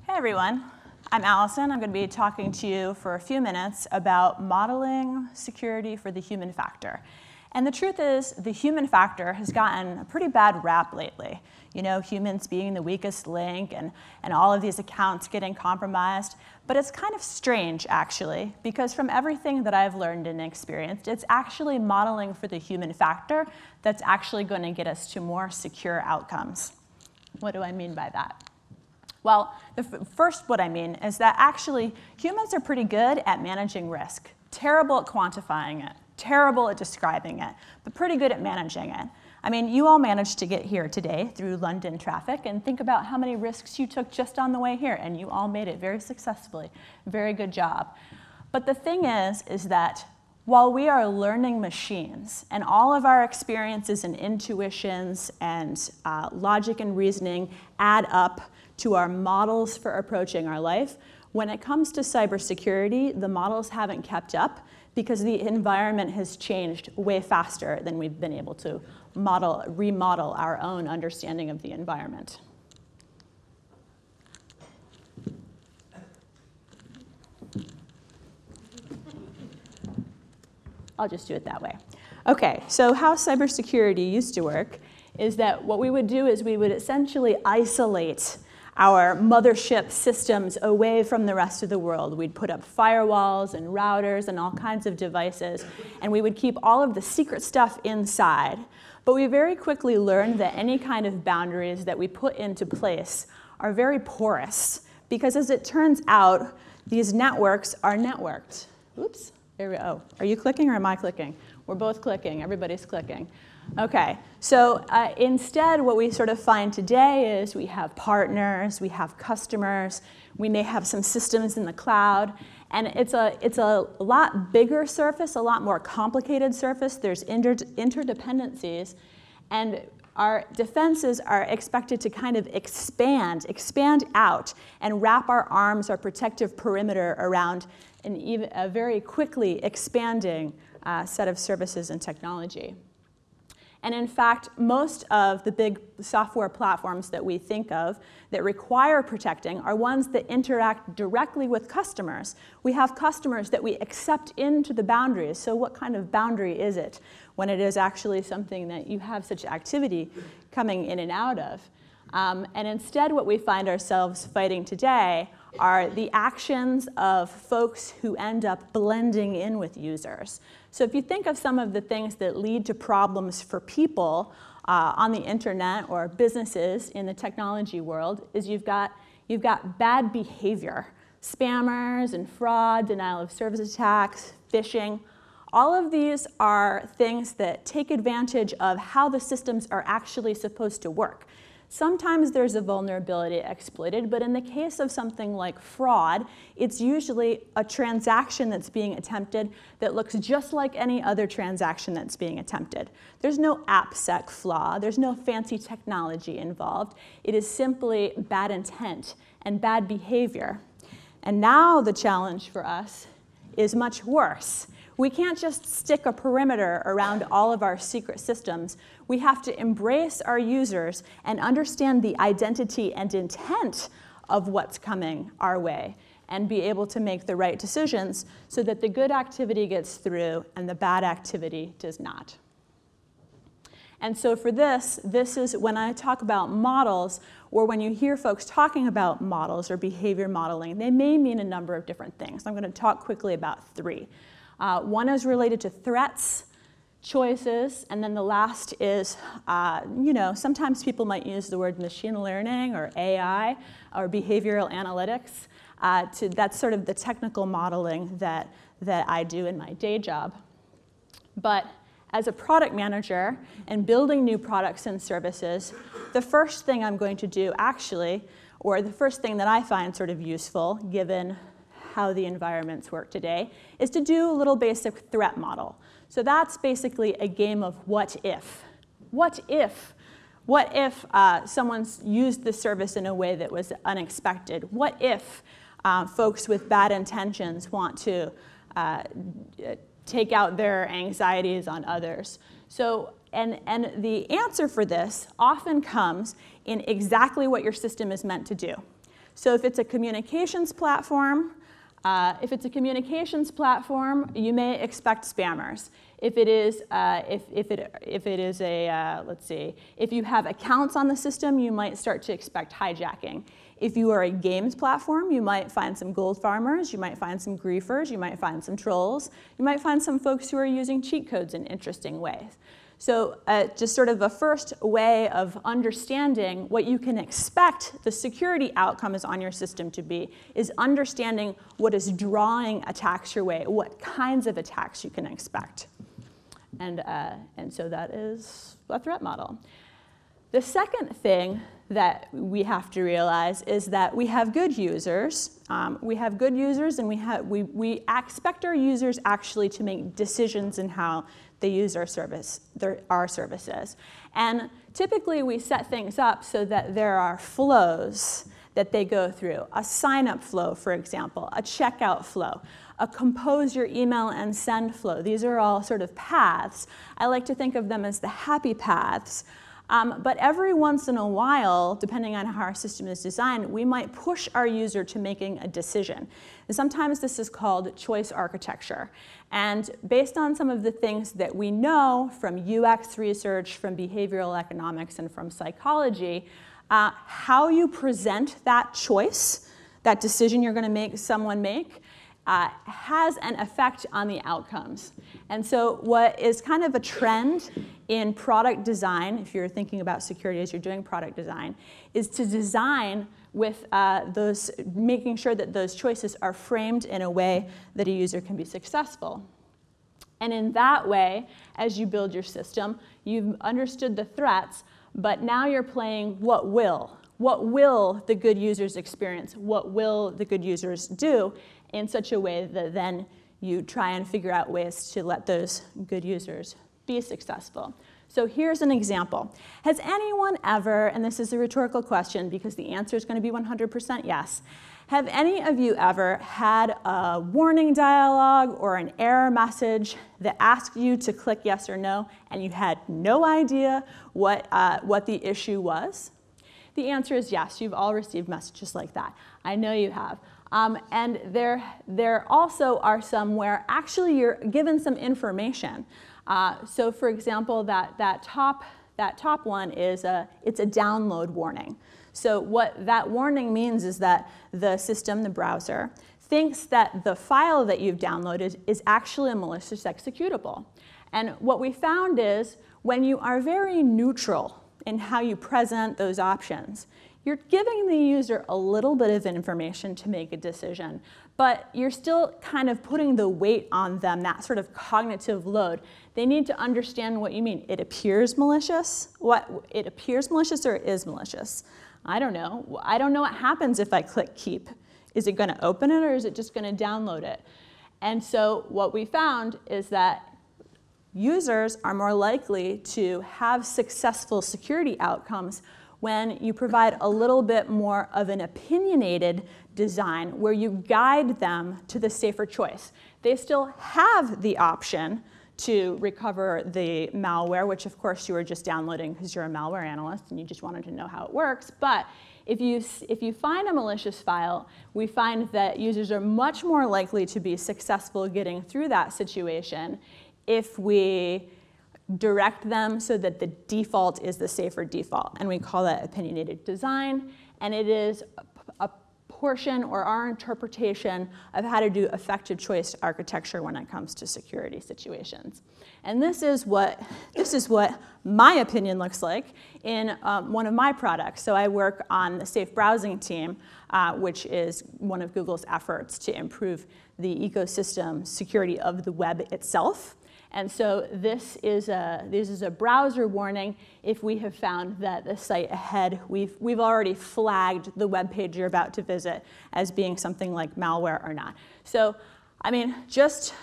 Hey everyone, I'm Allison. I'm going to be talking to you for a few minutes about modeling security for the human factor. And the truth is, the human factor has gotten a pretty bad rap lately. You know, humans being the weakest link and all of these accounts getting compromised. But it's kind of strange, actually, because from everything that I've learned and experienced, it's actually modeling for the human factor that's actually going to get us to more secure outcomes. What do I mean by that? Well, first what I mean is that actually humans are pretty good at managing risk, terrible at quantifying it, terrible at describing it, but pretty good at managing it. I mean, you all managed to get here today through London traffic, and think about how many risks you took just on the way here, and you all made it very successfully. Very good job. But the thing is that while we are learning machines, and all of our experiences and intuitions and logic and reasoning add up to our models for approaching our life, when it comes to cybersecurity, the models haven't kept up because the environment has changed way faster than we've been able to remodel our own understanding of the environment. I'll just do it that way. Okay, so how cybersecurity used to work is that what we would do is we would essentially isolate our mothership systems away from the rest of the world. We'd put up firewalls and routers and all kinds of devices, and we would keep all of the secret stuff inside. But we very quickly learned that any kind of boundaries that we put into place are very porous, because as it turns out, these networks are networked. Oops, there we go. Are you clicking or am I clicking? We're both clicking, everybody's clicking. Okay, so instead what we sort of find today is we have partners, we have customers, we may have some systems in the cloud, and it's a lot bigger surface, a lot more complicated surface. There's interdependencies, and our defenses are expected to kind of expand out and wrap our arms, our protective perimeter around a very quickly expanding set of services and technology. And in fact, most of the big software platforms that we think of that require protecting are ones that interact directly with customers. We have customers that we accept into the boundaries. So what kind of boundary is it when it is actually something that you have such activity coming in and out of? And instead, what we find ourselves fighting today are the actions of folks who end up blending in with users. So if you think of some of the things that lead to problems for people on the internet or businesses in the technology world, is you've got bad behavior, spammers and fraud, denial of service attacks, phishing. All of these are things that take advantage of how the systems are actually supposed to work. Sometimes there's a vulnerability exploited, but in the case of something like fraud, it's usually a transaction that's being attempted that looks just like any other transaction that's being attempted. There's no AppSec flaw, there's no fancy technology involved. It is simply bad intent and bad behavior. And now the challenge for us is much worse. We can't just stick a perimeter around all of our secret systems. We have to embrace our users and understand the identity and intent of what's coming our way and be able to make the right decisions so that the good activity gets through and the bad activity does not. And so for this is when I talk about models, or when you hear folks talking about models or behavior modeling, they may mean a number of different things. I'm going to talk quickly about three. One is related to threats, choices, and then the last is, sometimes people might use the word machine learning or AI or behavioral analytics. That's sort of the technical modeling that I do in my day job. But as a product manager and building new products and services, the first thing I'm going to do actually, or the first thing that I find sort of useful given how the environments work today, is to do a little basic threat model. So that's basically a game of what if. What if? What if someone's used the service in a way that was unexpected? What if folks with bad intentions want to take out their anxieties on others? So, and the answer for this often comes in exactly what your system is meant to do. So if it's a communications platform, you may expect spammers. If it is, let's see, if you have accounts on the system, you might start to expect hijacking. If you are a games platform, you might find some gold farmers, you might find some griefers, you might find some trolls, you might find some folks who are using cheat codes in interesting ways. So just sort of a first way of understanding what you can expect the security outcomes on your system to be is understanding what is drawing attacks your way, what kinds of attacks you can expect. And so that is a threat model. The second thing that we have to realize is that we have good users. And we expect our users actually to make decisions in how they use our services. And typically we set things up so that there are flows that they go through. A sign-up flow, for example, a checkout flow, a compose your email and send flow. These are all sort of paths. I like to think of them as the happy paths. But every once in a while, depending on how our system is designed, we might push our user to making a decision. And sometimes this is called choice architecture. And based on some of the things that we know from UX research, from behavioral economics, and from psychology, how you present that choice, that decision you're going to make someone make, has an effect on the outcomes. And so what is kind of a trend in product design, if you're thinking about security as you're doing product design, is to design with making sure that those choices are framed in a way that a user can be successful. And in that way, as you build your system, you've understood the threats, but now you're playing what will. What will the good users experience? What will the good users do in such a way that then you try and figure out ways to let those good users be successful? So here's an example. Has anyone ever, and this is a rhetorical question because the answer is going to be 100% yes, have any of you ever had a warning dialogue or an error message that asked you to click yes or no and you had no idea what the issue was? The answer is yes. You've all received messages like that. I know you have. And there also are some where actually you're given some information. So for example, that top one is it's a download warning. So what that warning means is that the system, the browser, thinks that the file that you've downloaded is actually a malicious executable. And what we found is when you are very neutral in how you present those options, you're giving the user a little bit of information to make a decision, but you're still kind of putting the weight on them, that sort of cognitive load. They need to understand what you mean. It appears malicious? It appears malicious or it is malicious? I don't know. I don't know what happens if I click keep. Is it going to open it or is it just going to download it? And so what we found is that users are more likely to have successful security outcomes when you provide a little bit more of an opinionated design where you guide them to the safer choice. They still have the option to recover the malware, which of course you were just downloading because you're a malware analyst and you just wanted to know how it works. But if you find a malicious file, we find that users are much more likely to be successful getting through that situation if we direct them so that the default is the safer default. And we call that opinionated design. And it is a portion or our interpretation of how to do effective choice architecture when it comes to security situations. And this is what my opinion looks like in one of my products. So I work on the safe browsing team, which is one of Google's efforts to improve the ecosystem security of the web itself. And so this is a browser warning if we have found that the site ahead, we've already flagged the web page you're about to visit as being something like malware or not. So, I mean, just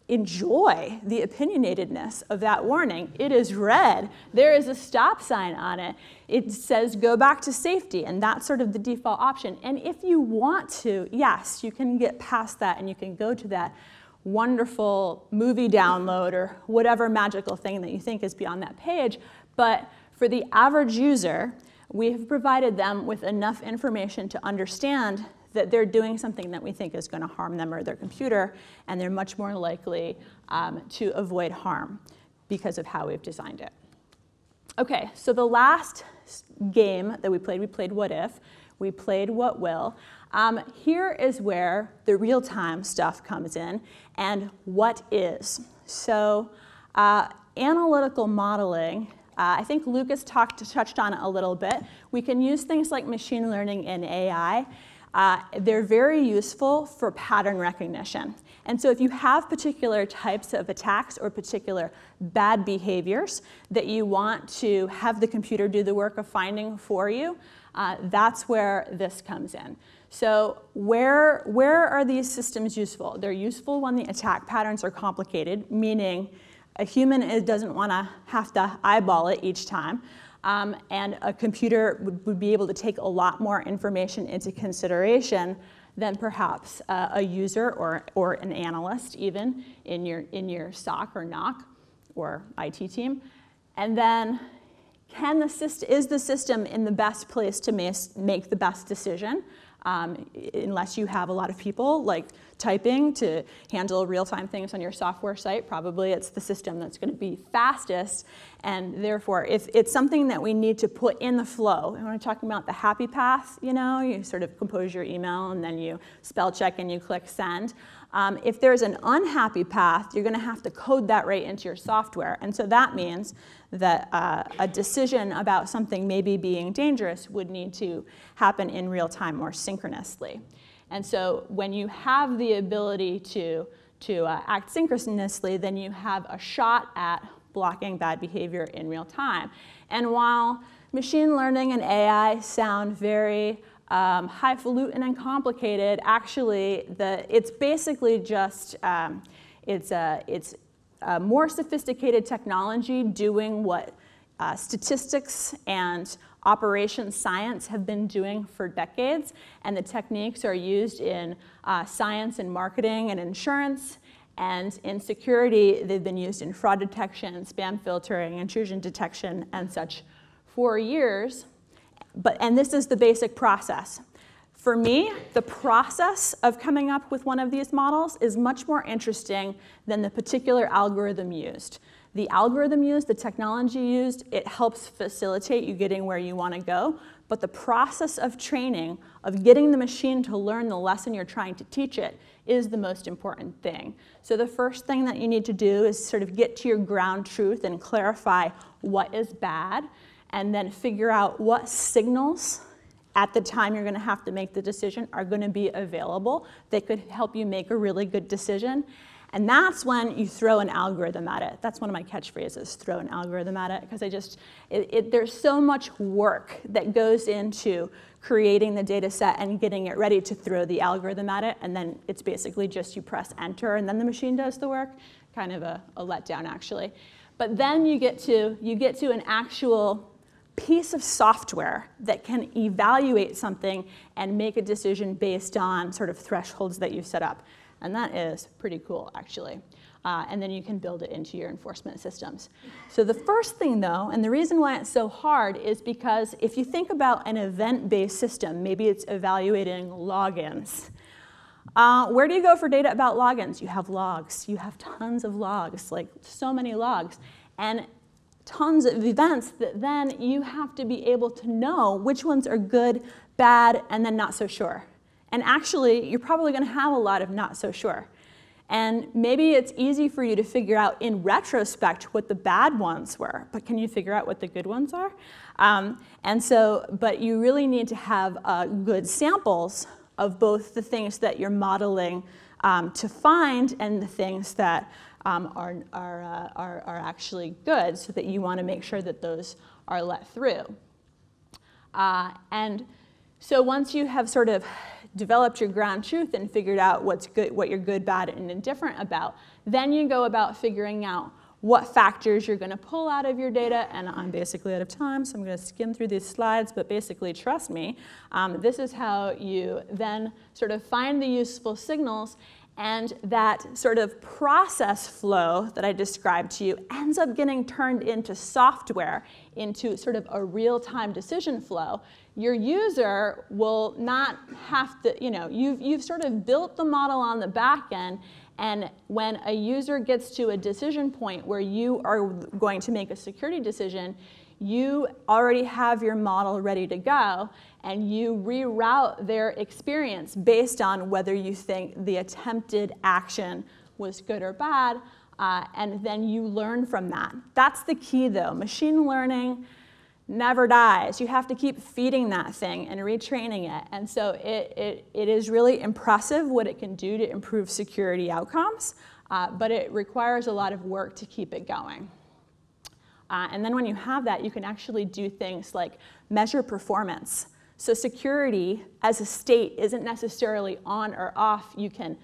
enjoy the opinionatedness of that warning. It is red. There is a stop sign on it. It says go back to safety, and that's sort of the default option. And if you want to, yes, you can get past that and you can go to that wonderful movie download or whatever magical thing that you think is beyond that page. But for the average user, we have provided them with enough information to understand that they're doing something that we think is going to harm them or their computer, and they're much more likely to avoid harm because of how we've designed it. Okay, so the last game that we played What If, we played What Will. Here is where the real-time stuff comes in, and what is. So analytical modeling, I think Lucas touched on it a little bit. We can use things like machine learning and AI. They're very useful for pattern recognition. And so if you have particular types of attacks or particular bad behaviors that you want to have the computer do the work of finding for you, that's where this comes in. So where are these systems useful? They're useful when the attack patterns are complicated, meaning a human doesn't want to have to eyeball it each time. And a computer would be able to take a lot more information into consideration than perhaps a user or an analyst, even in your SOC or NOC or IT team. And then, is the system in the best place to make the best decision? Unless you have a lot of people like typing to handle real-time things on your software site, probably it's the system that's going to be fastest. And therefore, if it's something that we need to put in the flow, and when I'm talking about the happy path, you sort of compose your email and then you spell check and you click send. If there's an unhappy path, you're going to have to code that right into your software. And so that means that a decision about something maybe being dangerous would need to happen in real time or synchronously. And so when you have the ability to act synchronously, then you have a shot at blocking bad behavior in real time. And while machine learning and AI sound very highfalutin and complicated, actually it's basically just it's a more sophisticated technology doing what statistics and operations science have been doing for decades, and the techniques are used in science and marketing and insurance, and in security they've been used in fraud detection, spam filtering, intrusion detection, and such for years. And this is the basic process. For me, the process of coming up with one of these models is much more interesting than the particular algorithm used. The algorithm used, the technology used, it helps facilitate you getting where you want to go. But the process of training, of getting the machine to learn the lesson you're trying to teach it, is the most important thing. So the first thing that you need to do is sort of get to your ground truth and clarify what is bad, and then figure out what signals at the time you're going to have to make the decision are going to be available that could help you make a really good decision. And that's when you throw an algorithm at it. That's one of my catchphrases, throw an algorithm at it, because there's so much work that goes into creating the data set and getting it ready to throw the algorithm at it, and then it's basically just you press enter and then the machine does the work. Kind of a letdown, actually. But then you get to an actual piece of software that can evaluate something and make a decision based on sort of thresholds that you've set up. And that is pretty cool, actually. And then you can build it into your enforcement systems. So the first thing, though, and the reason why it's so hard is because if you think about an event-based system, maybe it's evaluating logins. Where do you go for data about logins? You have logs. You have tons of logs, like so many logs. And tons of events that then you have to be able to know which ones are good, bad, and then not so sure. And actually, you're probably going to have a lot of not so sure. And maybe it's easy for you to figure out in retrospect what the bad ones were, but can you figure out what the good ones are? But you really need to have good samples of both the things that you're modeling to find and the things that are actually good, so that you want to make sure that those are let through. And so once you have sort of developed your ground truth and figured out what's good, what you're good, bad, and indifferent about, then you go about figuring out what factors you're going to pull out of your data. And I'm basically out of time, so I'm going to skim through these slides, but basically, trust me, this is how you then sort of find the useful signals. And that sort of process flow that I described to you ends up getting turned into software, into sort of a real-time decision flow. Your user will not have to, you've sort of built the model on the back end, and when a user gets to a decision point where you are going to make a security decision, you already have your model ready to go, and you reroute their experience based on whether you think the attempted action was good or bad, and then you learn from that. That's the key, though. Machine learning never dies. You have to keep feeding that thing and retraining it. And so it is really impressive what it can do to improve security outcomes, but it requires a lot of work to keep it going. And then when you have that, you can actually do things like measure performance. So security as a state isn't necessarily on or off. You can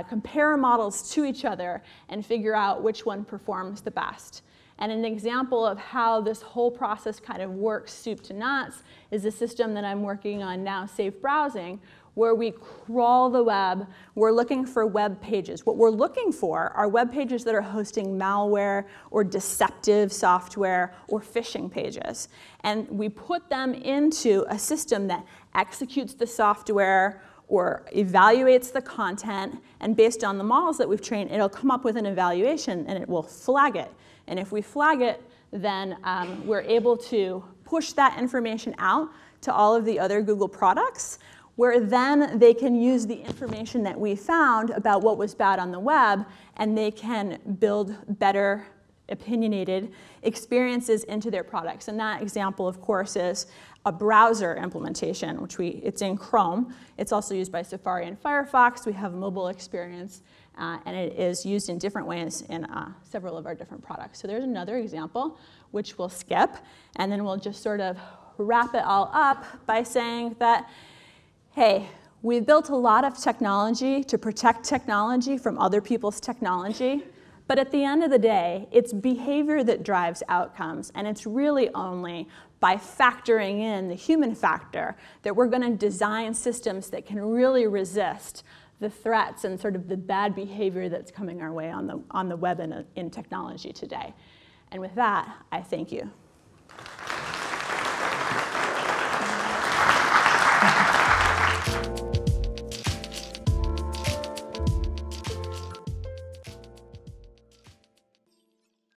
compare models to each other and figure out which one performs the best. And an example of how this whole process kind of works soup to nuts is a system that I'm working on now, Safe Browsing, where we crawl the web. We're looking for web pages. What we're looking for are web pages that are hosting malware or deceptive software or phishing pages. And we put them into a system that executes the software or evaluates the content, and based on the models that we've trained, it'll come up with an evaluation and it will flag it. And if we flag it, then we're able to push that information out to all of the other Google products, where then they can use the information that we found about what was bad on the web, and they can build better opinionated experiences into their products. And that example, of course, is a browser implementation, which it's in Chrome. It's also used by Safari and Firefox. We have a mobile experience, and it is used in different ways in several of our different products. So there's another example, which we'll skip, and then we'll just sort of wrap it all up by saying that, hey, we've built a lot of technology to protect technology from other people's technology. But at the end of the day, it's behavior that drives outcomes, and it's really only by factoring in the human factor that we're going to design systems that can really resist the threats and sort of the bad behavior that's coming our way on the web and in technology today. And with that, I thank you.